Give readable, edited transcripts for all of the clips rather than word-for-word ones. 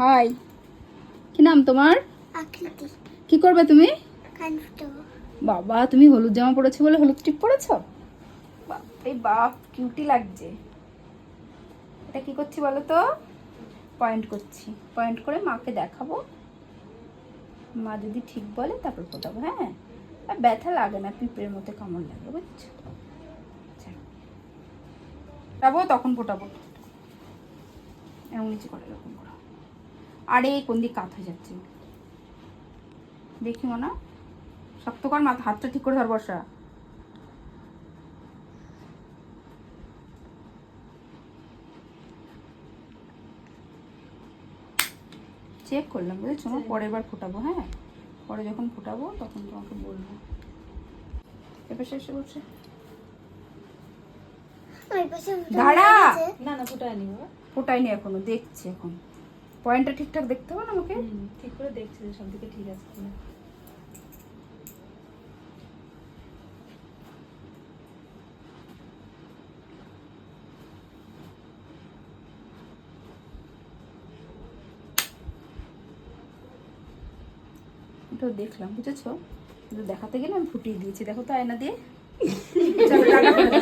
High, কি নাম তোমার? আকৃতি কি করবে তুমি? কান ফুটাবো। বাবা, তুমি হলুদ জামা পরেছো বলে হলুদ টিপ পরেছো? বাপরে বাপ, কিউটি লাগছে। এটা কি করছি বলো তো? পয়েন্ট করছি। পয়েন্ট করে মাকে দেখাবো, মা যদি ঠিক বলে তারপর ফোটাবো। হ্যাঁ, আর ব্যথা লাগে না, পিঁপড়ের মতো কামড় লাগে, বুঝছো? ফোটাবো তখন ফোটাবো, এরকম নিচে করে এরকম করো। আরে কোন দিক কাত হয়ে যাচ্ছে দেখি মনে, শক্ত কর, মাথা হাতটা ঠিক করে ধর, বসা। চেক করলাম, বুঝেছো? পরের বার ফোটাবো। হ্যাঁ, পরে যখন ফোটাবো তখন তোমাকে বলবো। এবার শেষে বসে ওই পাশে ফুটানো দাঁড়া। হয়ে গেছে। না না ফোটায়নি বাবা। ফোটাইনি এখনো, দেখছি এখন। পয়েন্টটা ঠিকঠাক দেখতে হবে না আমাকে? ঠিক করে দেখছি যে সব দিকে ঠিক আছে কিনা। এটাও দেখলাম, বুঝেছো? কিন্তু দেখাতে গেলে আমি ফুটিয়ে দিয়েছি, দেখো তো আয়না দিয়ে। চলো, টাটা করে দাও।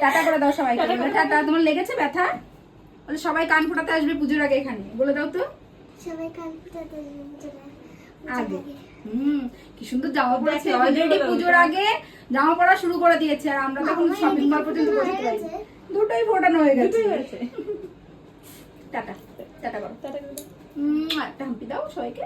টাটা করে দাও সবাই। টাটা। তোমার লেগেছে ব্যথা? বলে সবাই কান ফোটাতে আসবে পুজোর আগে এখানে, বলে দাও তো। সবাই কান ফুটাতে আগে কি সুন্দর জামা পরেছে, দেখে অলরেডি পুজোর পুজোর আগে জামা পরা শুরু করে দিয়েছে, আর আমরা তখন শপিং মল পর্যন্ত পৌঁছতে পারি। দুটোই ফোটানো হয়ে গেছে। দুটোই হয়েছে। টাটা। টাটা করো। টাটা করে দাও। একটা হাম্পি দাও সবাইকে।